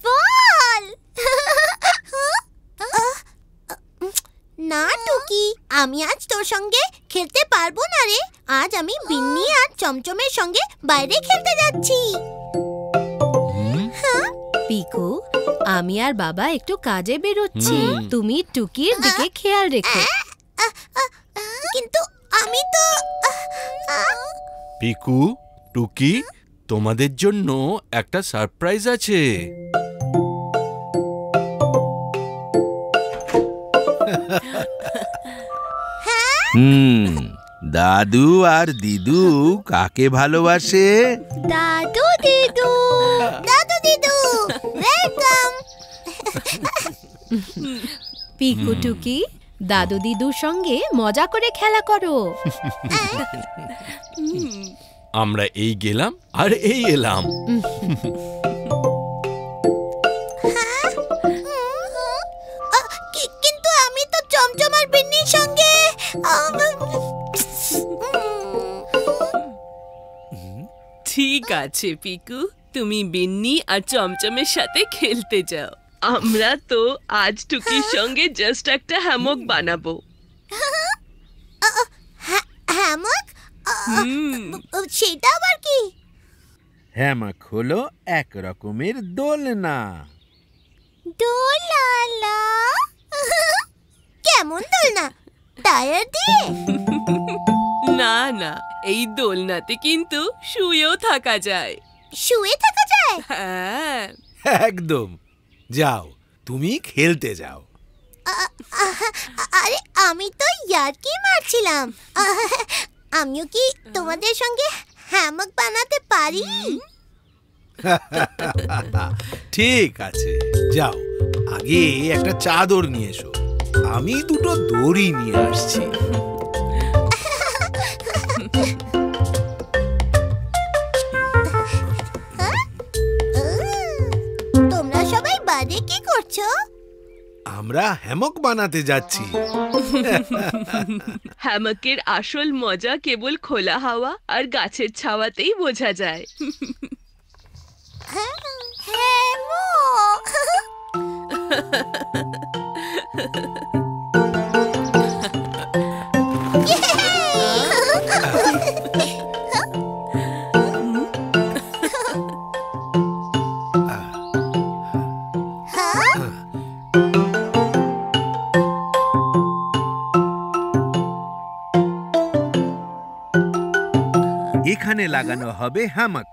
বল। না টুকি, আমি আজ তোর সঙ্গে খেলতে পারবো না রে। আজ আমি বিন্নি আর চমচমের সঙ্গে বাইরে খেলতে যাচ্ছি। পিকু, আমি আর বাবা একটু কাজে বেরোচ্ছি, তুমি টুকির দিকে খেয়াল রেখো। কিন্তু আমি তো। পিকু, টুকি, তোমাদের জন্য একটা সারপ্রাইজ আছে। দাদু আর দিদু কাকে ভালোবাসে? দাদু দিদু, দাদু দিদু, ওয়েলকাম। পিকু টুকি, দাদু দিদুর সঙ্গে মজা করে খেলা করো। আমরা এই গেলাম আর এই এলাম। কিন্তু আমি তো চমচম আর বিন্নির সঙ্গে। ঠিক আছে পিকু, তুমি বিন্নি আর চমচমের সাথে খেলতে যাও। আমরা তো আজ টুকির সঙ্গে জাস্ট একটা হ্যামক বানাবো। হ্যামক? সেটা আবার কি? হ্যামক হলো এক রকমের দোলনা। দোলনা? কেমন দোলনা? টায়ার দিয়ে? না না, এই দোলনাতে কিন্তু শুয়েও থাকা যায়। শুয়ে থাকা যায়? হ্যাঁ একদম। যাও, তুমি খেলতে যাও। আরে আমি তো ইয়ার্কি মারছিলাম। আমিও কি তোমাদের সঙ্গে হ্যামক বানাতে পারি? ঠিক আছে, যাও, আগে একটা চাদর নিয়ে এসো, আমি দুটো দড়ি নিয়ে আসছি। তোমরা সবাই বাড়ি কি করছো? আমরা হ্যামক বানাতে যাচ্ছি। হ্যামকের আসল মজা কেবল খোলা হাওয়া আর গাছের ছাওয়াতেই বোঝা যায়। এখানে লাগানো হবে হ্যামক।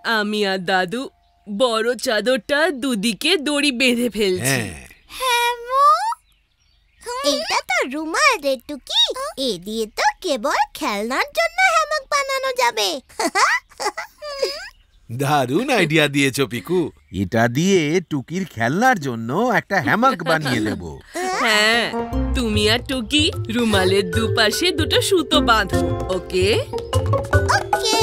আমি আর দাদু বড় চাদরটা দুদিকে দড়ি বেঁধে ফেলছি। এটা তো রুমাল রে টুকি, এ দিয়ে তো কেবল খেলনার জন্য হ্যামক বানানো যাবে। দারুণ আইডিয়া দিয়েছো পিকু। এটা দিয়ে টুকির খেলনার জন্য একটা হ্যামক বানিয়ে দেব। হ্যাঁ, তুমি আর টুকি রুমালের দুপাশে দুটো সুতো বাঁধো। ওকে ওকে।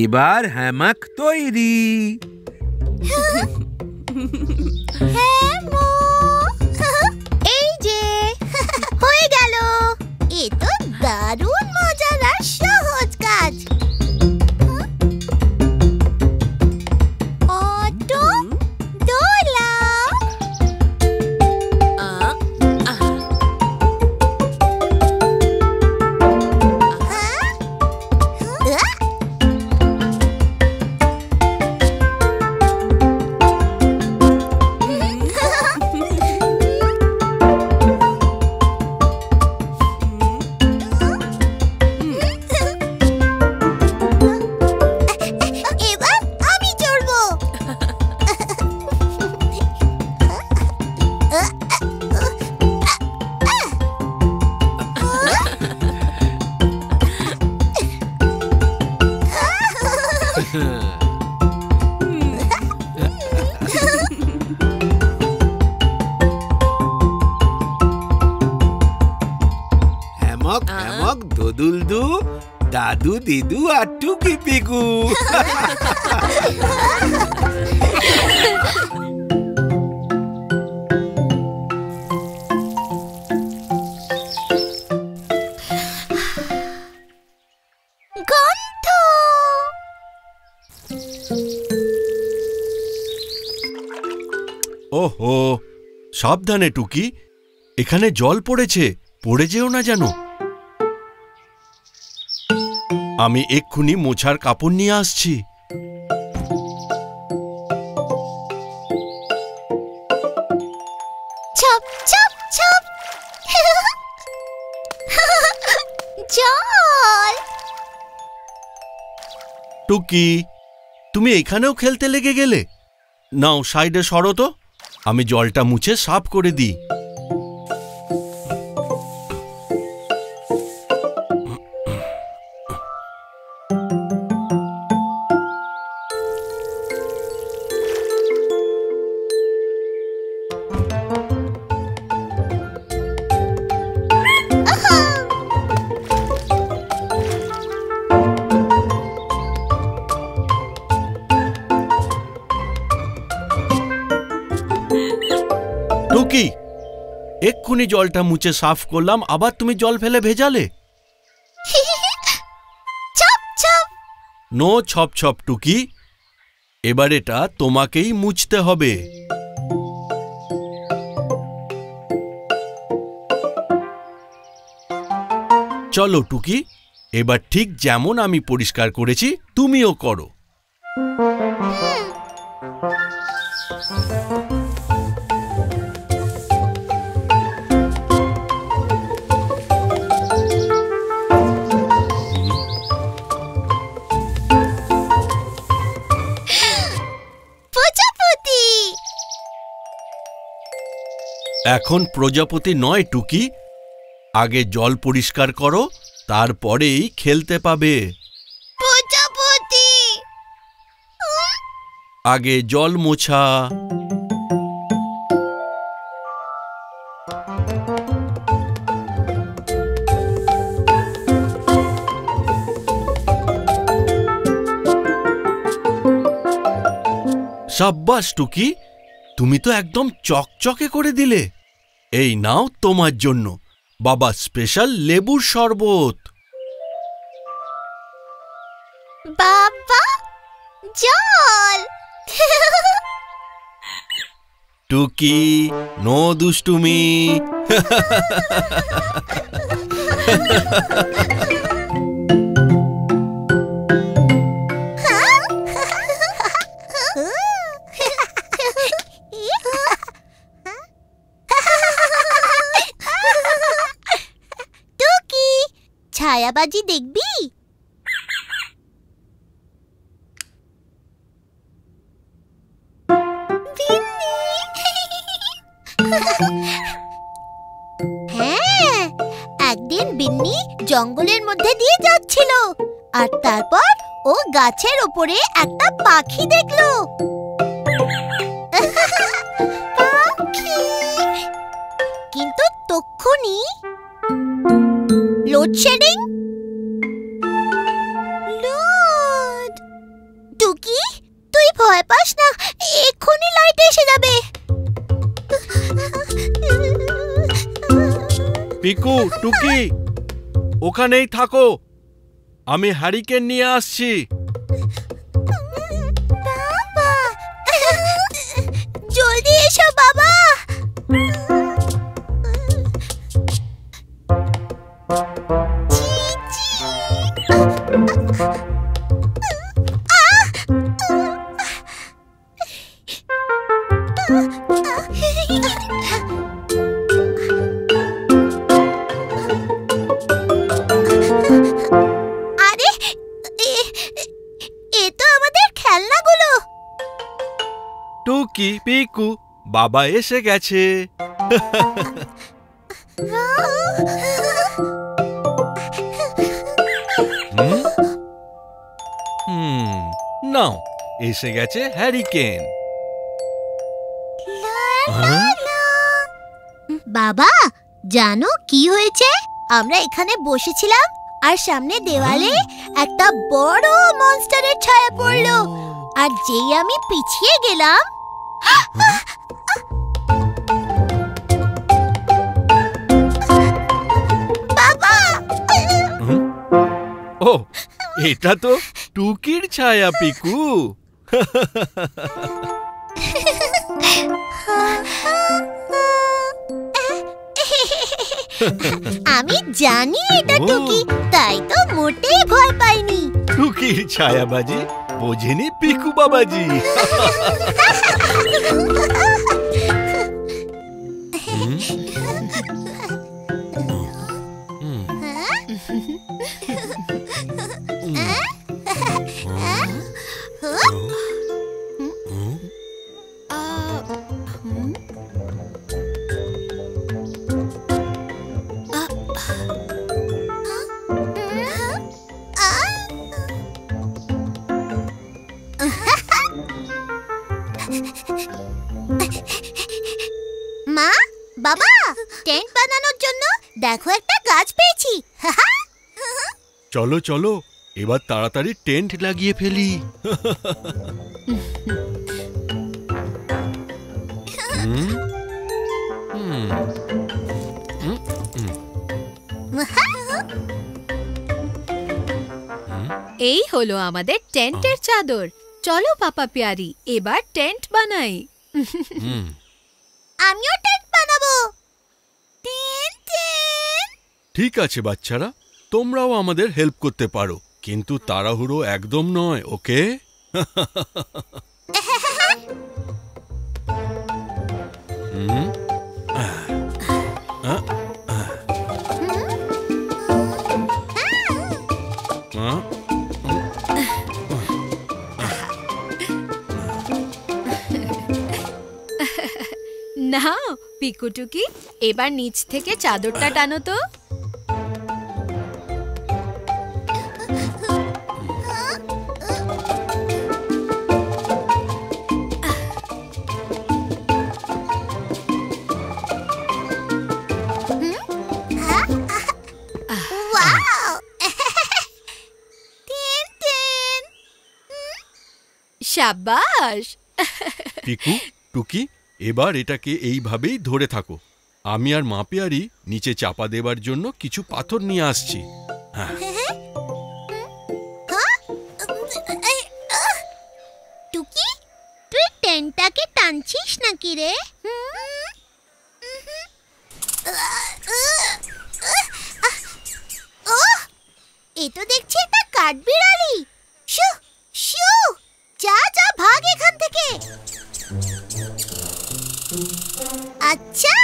এবার হ্যামক তৈরি। এই যে হয়ে গেল। এ তো দারুণ মজার আর সহজ কাজ। অটো, দোলা। দুলদু, দাদু দিদু আর টুকি পিকু। গন্ধ। ওহো, সাবধানে টুকি, এখানে জল পড়েছে, পড়ে যেও না যেন। আমি এক্ষুনি মোছার কাপড় নিয়ে আসছি। ছপ ছপ ছপ। জল। টুকি, তুমি এখানেও খেলতে লেগে গেলে? নাও সাইডে সরো তো, আমি জলটা মুছে সাফ করে দিই। টুকি, এক্ষুনি জলটা মুছে সাফ করলাম, আবার তুমি জল ফেলে ভেজালে। ছপ ছপ। নো ছপ ছপ টুকি, এবার এটা তোমাকেই মুছতে হবে। চলো টুকি, এবার ঠিক যেমন আমি পরিষ্কার করেছি তুমিও করো। প্রজাপতি। এখন প্রজাপতি নয় টুকি, আগে জল পরিষ্কার করো, তারপরেই খেলতে পাবে। প্রজাপতি। আগে জল মোছা। সাব্বাস টুকি, তুমি তো একদম চকচকে করে দিলে। এই নাও তোমার জন্য বাবা স্পেশাল লেবুর শরবত। বাবা, জল। টুকি, নো দুষ্টুমি। টুকি, ছায়াবাজি দেখবি? হ্যাঁ, একদিন বিন্নি জঙ্গলের মধ্যে দিয়ে যাচ্ছিল, আর তারপর ও গাছের ওপরে একটা পাখি দেখলো। পাখি। কিন্তু তক্ষুনি লোডশেডিং। লোড। টুকি, তুই ভয় পাস না, এক্ষুনি লাইট এসে যাবে। পিকু, টুকি, ওখানেই থাকো, আমি হ্যারিকেন নিয়ে আসছি। বাবা, জলদি এসো বাবা। আরে, এ তো আমাদের খেলনাগুলো। টুকি, পিকু, বাবা এসে গেছে। নাও, এসে গেছে হ্যারিকেন। বাবা, জানো কি হয়েছে? আমরা এখানে বসেছিলাম আর সামনে দেওয়ালে একটা বড় মনস্টারের ছায়া পড়লো। আর যেই আমি পিছিয়ে গেলাম, বাবা! ও, এটা তো টুকির ছায়া পিকু। আমি জানি এটা টুকি, তাই তো মোটেই ভয় পাইনি। টুকির ছায়াবাজি বোঝেনি পিকু বাবাজি। মা, বাবা, টেন্ট বানানোর জন্য দেখো একটা গাছ পেয়েছি। চলো চলো, এবার তাড়াতাড়ি টেন্ট লাগিয়ে ফেলি। এই হলো আমাদের টেন্টের চাদর। চলো পাপা প্যারি, এবার টেন্ট বানাই। আমিও টেন্ট বানাবো। টেন্ট। ঠিক আছে বাচ্চারা, তোমরাও আমাদের হেল্প করতে পারো, কিন্তু তাড়াহুড়ো একদম নয়, ওকে? নাও পিকুটুকি, এবার নিচ থেকে চাদরটা টানো তো। শাবাশ। পিকু, টুকি, এবার এটাকে এইভাবেই ধরে থাকো। আমি আর মা পেয়ারি নিচে চাপা দেবার জন্য কিছু পাথর নিয়ে আসছি। হ্যাঁ, টুকি, তুই টেন্টটাকে টানছিস নাকি রে? এ তো দেখছি একটা কাঠবিড়ালি। শু শু, যা যা, ভাগ এখান থেকে। আচ্ছা,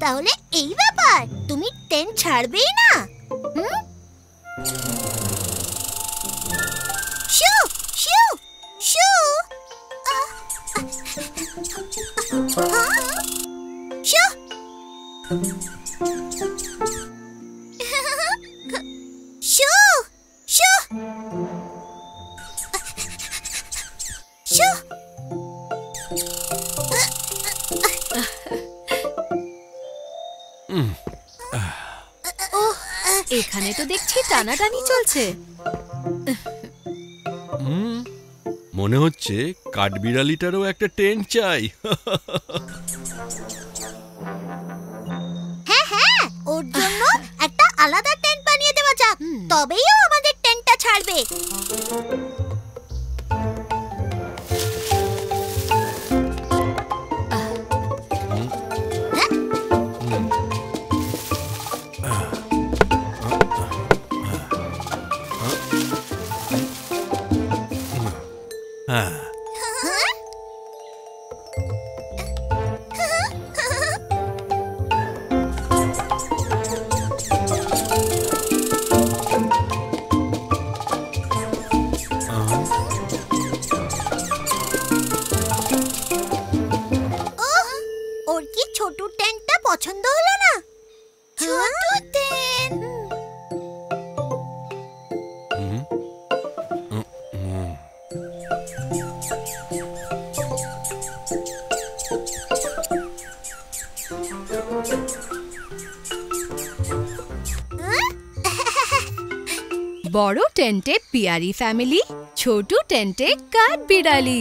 তাহলে এই ব্যাপার, তুমি টেন্ট ছাড়বেই না? শু শু শু, শু। শু শু শু। এখানে তো দেখছি টানাটানি চলছে। মনে হচ্ছে কাঠবিড়ালিটারও একটা টেন্ট চাই। হ্যাঁ হ্যাঁ, ওর জন্য একটা আলাদা টেন্ট বানিয়ে দেওয়া যাক, তবেই ও আমাদের টেন্টটা ছাড়বে। হ্যাঁ, ওর কি ছোট টেন্টটা পছন্দ হলো না? ছোট টেন্ট। বড় টেন্টে পিয়ারি ফ্যামিলি, ছোট টেন্টে কাঠ বিড়ালি।